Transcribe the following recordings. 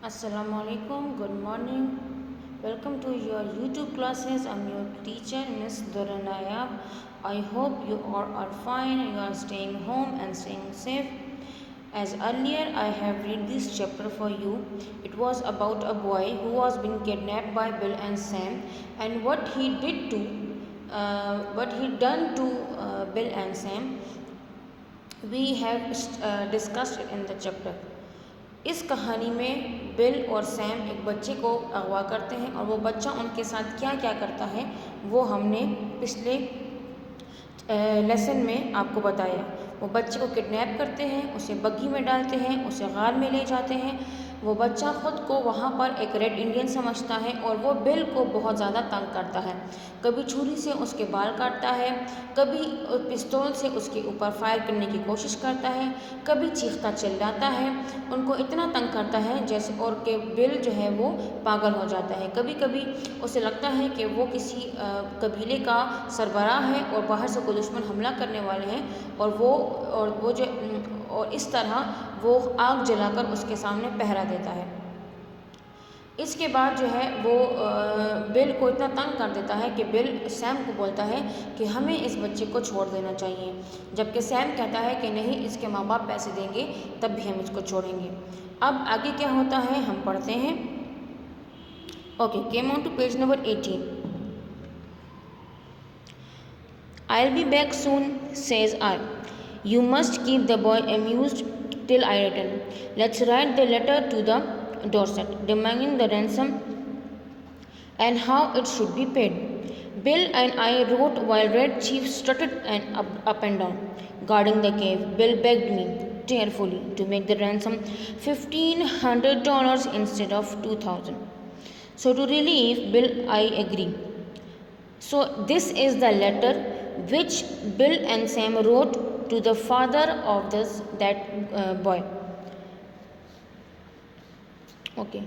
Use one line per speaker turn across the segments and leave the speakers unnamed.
Assalamu alaikum, good morning. Welcome to your YouTube classes. I'm your teacher, Miss Duranaya. I hope you all are fine, you are staying home and staying safe. As earlier, I have read this chapter for you. It was about a boy who was being kidnapped by Bill and Sam, and what he done to Bill and Sam. We have discussed it in the chapter. इस कहानी में bill और Sam एक बच्चे को अगवा करते हैं और वो बच्चा उनके साथ क्या क्या करता है वो हमने पिछले लेसन में आपको बताया। वो बच्चे को किडनैप करते हैं, उसे बग्गी में डालते हैं, उसे गार में ले जाते हैं। वो बच्चा ख़ुद को वहाँ पर एक रेड इंडियन समझता है और वो बिल को बहुत ज़्यादा तंग करता है। कभी छुरी से उसके बाल काटता है, कभी पिस्तौल से उसके ऊपर फायर करने की कोशिश करता है, कभी चीखता चिल्लाता है, उनको इतना तंग करता है जैसे और कि बिल जो है वो पागल हो जाता है। कभी कभी उसे लगता है कि वो किसी कबीले का सरबराह है और बाहर से कोई दुश्मन हमला करने वाले हैं और इस तरह वो आग जलाकर उसके सामने पहरा देता है। इसके बाद जो है वो बिल को इतना तंग कर देता है कि बिल सैम को बोलता है कि हमें इस बच्चे को छोड़ देना चाहिए, जबकि सैम कहता है कि नहीं, इसके माँ बाप पैसे देंगे तब भी हम इसको छोड़ेंगे। अब आगे क्या होता है हम पढ़ते हैं। Okay, came on to page number 18। I'll be back soon, says I. You must keep the boy amused till I return. Let's write the letter to the Dorset, demanding the ransom and how it should be paid. Bill and I wrote while Red Chief strutted up and down, guarding the cave. Bill begged me tearfully to make the ransom $1,500 instead of $2,000. So to relieve Bill, I agree. So this is the letter which Bill and Sam wrote to the father of that boy. Okay.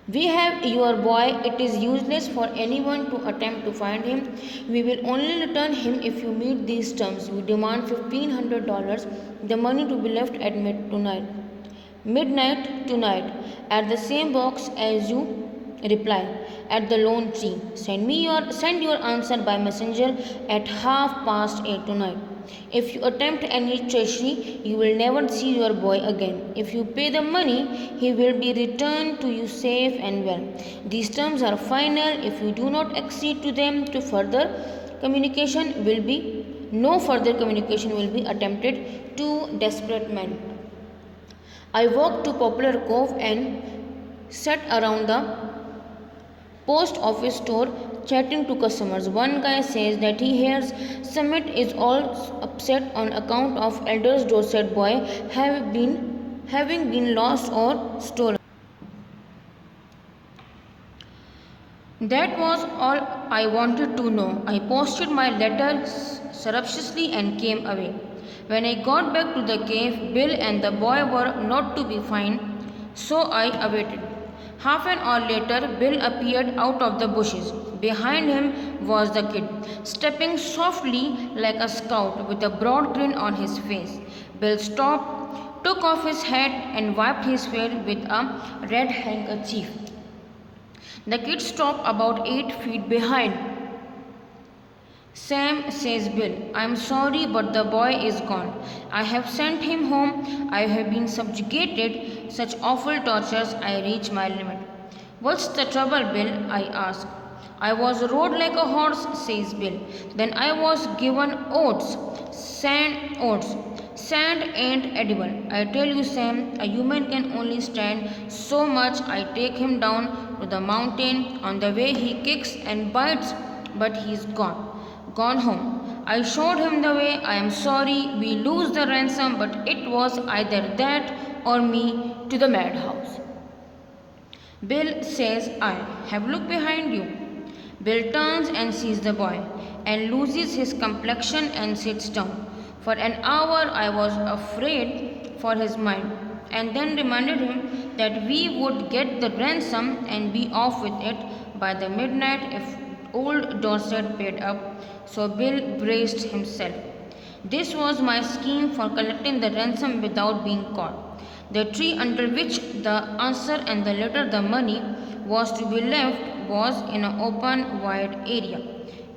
We have your boy. It is useless for anyone to attempt to find him. We will only return him if you meet these terms. We demand $1,500, the money to be left at midnight tonight, at the same box as you reply at the Lone Tree. Send your answer by messenger at 8:30 tonight. If you attempt any treachery, you will never see your boy again. If you pay the money, he will be returned to you safe and well. These terms are final. If you do not accede to them, no further communication will be attempted. Two desperate men. I walked to Poplar Cove and sat around the post office store chatting to customers. One guy says that he hears Summit is all upset on account of Elders Dorset boy having been lost or stolen. That was all I wanted to know. I posted my letter surreptitiously and came away. When I got back to the cave, Bill and the boy were not to be found, so I awaited. Half an hour later, Bill appeared out of the bushes. Behind him was the kid, stepping softly like a scout with a broad grin on his face. Bill stopped, took off his hat and wiped his face with a red handkerchief. The kid stopped about 8 feet behind. Sam, says Bill, I'm sorry, but the boy is gone. I have sent him home. I have been subjugated such awful tortures. I reach my limit. What's the trouble, Bill? I ask. I was rode like a horse, says Bill. Then I was given oats. Sand ain't edible. I tell you, Sam, a human can only stand so much. I take him down to the mountain. On the way he kicks and bites, but he's gone home. I showed him the way. I am sorry, we lose the ransom, but it was either that or me to the madhouse. Bill, says I, have looked behind you. Bill turns and sees the boy and loses his complexion and sits down. For an hour I was afraid for his mind, and then reminded him that we would get the ransom and be off with it by the midnight if old Dorset paid up. So Bill braced himself. This was my scheme for collecting the ransom without being caught. The tree under which the answer and the letter the money was to be left was in an open, wide area.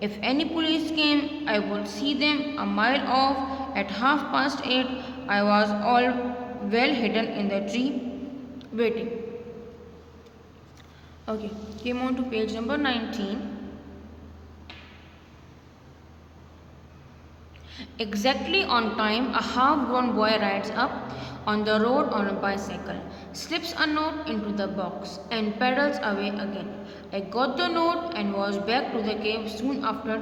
If any police came, I would see them a mile off. At 8:30, I was all well hidden in the tree, waiting. Okay, came on to page number 19. Exactly on time, a half-grown boy rides up on the road on a bicycle, slips a note into the box, and pedals away again. I got the note and was back to the cave soon after.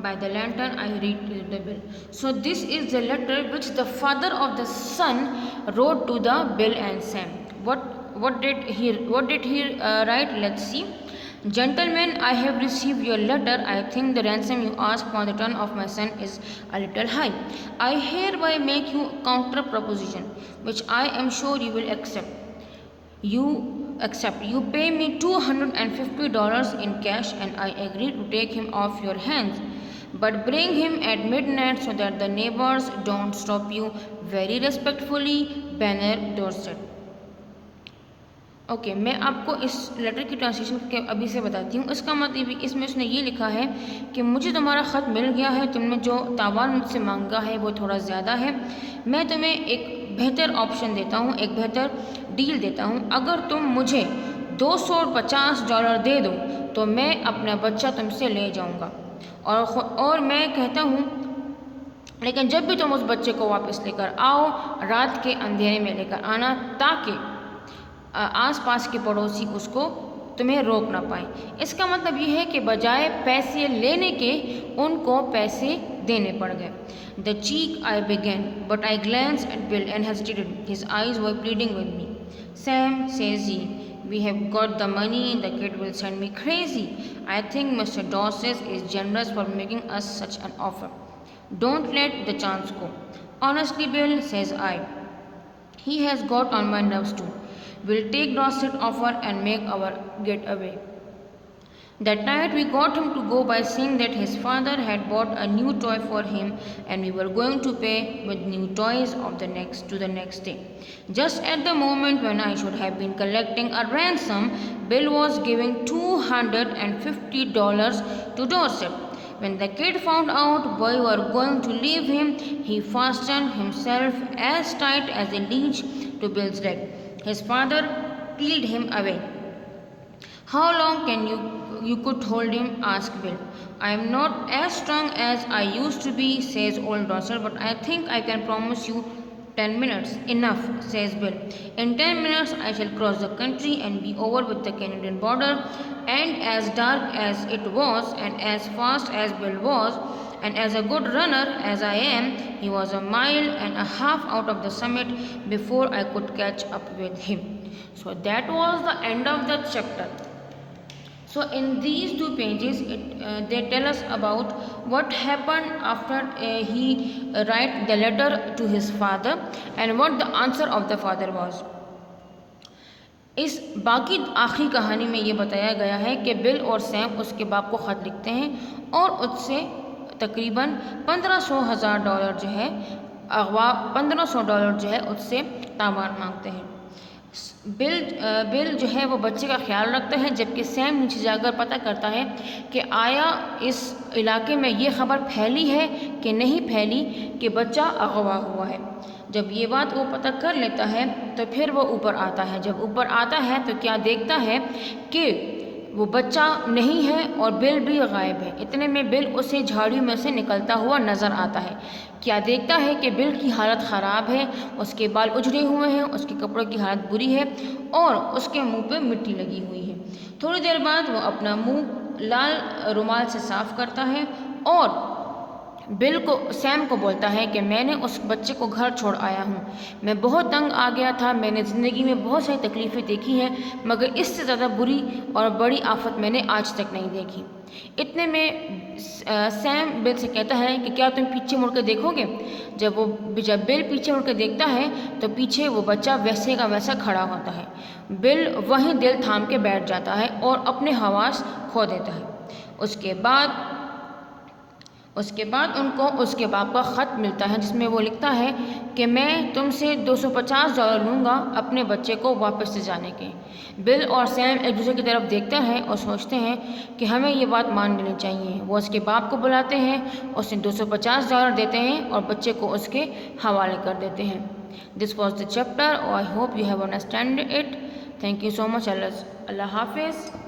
By the lantern, I read the bill. So this is the letter which the father of the son wrote to the Bill and Sam. What did he write? Let's see. Gentlemen, I have received your letter. I think the ransom you ask for the return of my son is a little high. I hereby make you a counter proposition, which I am sure you will accept. You pay me $250 in cash, and I agree to take him off your hands. But bring him at midnight so that the neighbors don't stop you. Very respectfully, Banner Dorset. Okay मैं आपको इस letter की translation के अभी से बताती हूँ। इसका मतलब इसमें उसने ये लिखा है कि मुझे तुम्हारा ख़त मिल गया है, तुमने जो तावान मुझसे मांगा है वो थोड़ा ज़्यादा है। मैं तुम्हें एक बेहतर ऑप्शन देता हूँ, एक बेहतर डील देता हूँ। अगर तुम मुझे $250 दे दो तो मैं अपना बच्चा तुमसे ले जाऊँगा, और मैं कहता हूँ लेकिन जब भी तुम उस बच्चे को वापस लेकर आओ, रात के अंधेरे में लेकर आना, ताकि आसपास के पड़ोसी उसको तुम्हें रोक ना पाए। इसका मतलब ये है कि बजाय पैसे लेने के उनको पैसे देने पड़ गए। The cheek I began but I glance at Bill and hesitated, his eyes were pleading with me. Sam says he, we have got the money, the kid will send me crazy. I think mister Dorset is generous for making us such an offer. Don't let the chance go. Honestly, Bill, says I, he has got on my nerves too. We'll take Dorset's offer and make our getaway. That night we got him to go by saying that his father had bought a new toy for him and we were going to pay with new toys to the next day. Just at the moment when I should have been collecting a ransom, Bill was giving $250 to Dorset. When the kid found out we were going to leave him, he fastened himself as tight as a leash to Bill's leg. His father peeled him away. How long can you could hold him? asked Bill. I am not as strong as I used to be, says old Dorset, but I think I can promise you 10 minutes. Enough, says Bill. In 10 minutes I shall cross the country and be over with the Canadian border. And as dark as it was, and as fast as Bill was, and as a good runner as I am, he was a mile and a half out of the summit before I could catch up with him. So that was the end of the chapter. So in these 2 pages, they tell us about what happened after he write the letter to his father and what the answer of the father was. इस बाकी आखिरी कहानी में ये बताया गया है कि बिल और सैम उसके बाप को ख़त लिखते हैं और उससे तकरीबन $1500 जो है $1500 जो है उससे तावान मांगते हैं। बिल जो है वो बच्चे का ख्याल रखता है, जबकि सैम नीचे जाकर पता करता है कि आया इस इलाके में ये ख़बर फैली है कि नहीं फैली कि बच्चा अगवा हुआ है। जब ये बात वो पता कर लेता है तो फिर वो ऊपर आता है। जब ऊपर आता है तो क्या देखता है कि वो बच्चा नहीं है और बिल भी गायब है। इतने में बिल उसे झाड़ियों में से निकलता हुआ नज़र आता है। क्या देखता है कि बिल की हालत ख़राब है, उसके बाल उजड़े हुए हैं, उसके कपड़ों की हालत बुरी है और उसके मुंह पे मिट्टी लगी हुई है। थोड़ी देर बाद वो अपना मुंह लाल रुमाल से साफ़ करता है और बिल को सैम को बोलता है कि मैंने उस बच्चे को घर छोड़ आया हूँ। मैं बहुत तंग आ गया था, मैंने ज़िंदगी में बहुत सारी तकलीफ़ें देखी हैं, मगर इससे ज़्यादा बुरी और बड़ी आफत मैंने आज तक नहीं देखी। इतने में सैम बिल से कहता है कि क्या तुम पीछे मुड़ कर देखोगे? जब बिल पीछे मुड़ कर देखता है तो पीछे वो बच्चा वैसे का वैसा खड़ा होता है। बिल वहीं दिल थाम के बैठ जाता है और अपने हवास खो देता है। उसके बाद उसके बाद उनको उसके बाप का ख़त मिलता है जिसमें वो लिखता है कि मैं तुमसे $250 लूँगा अपने बच्चे को वापस ले जाने के। बिल और सैम एक दूसरे की तरफ देखते हैं और सोचते हैं कि हमें ये बात मान लेनी चाहिए। वो उसके बाप को बुलाते हैं, उसे $250 देते हैं और बच्चे को उसके हवाले कर देते हैं। This was the chapter. I hope you have understand it. Thank you so much. अल्लाह हाफिज़।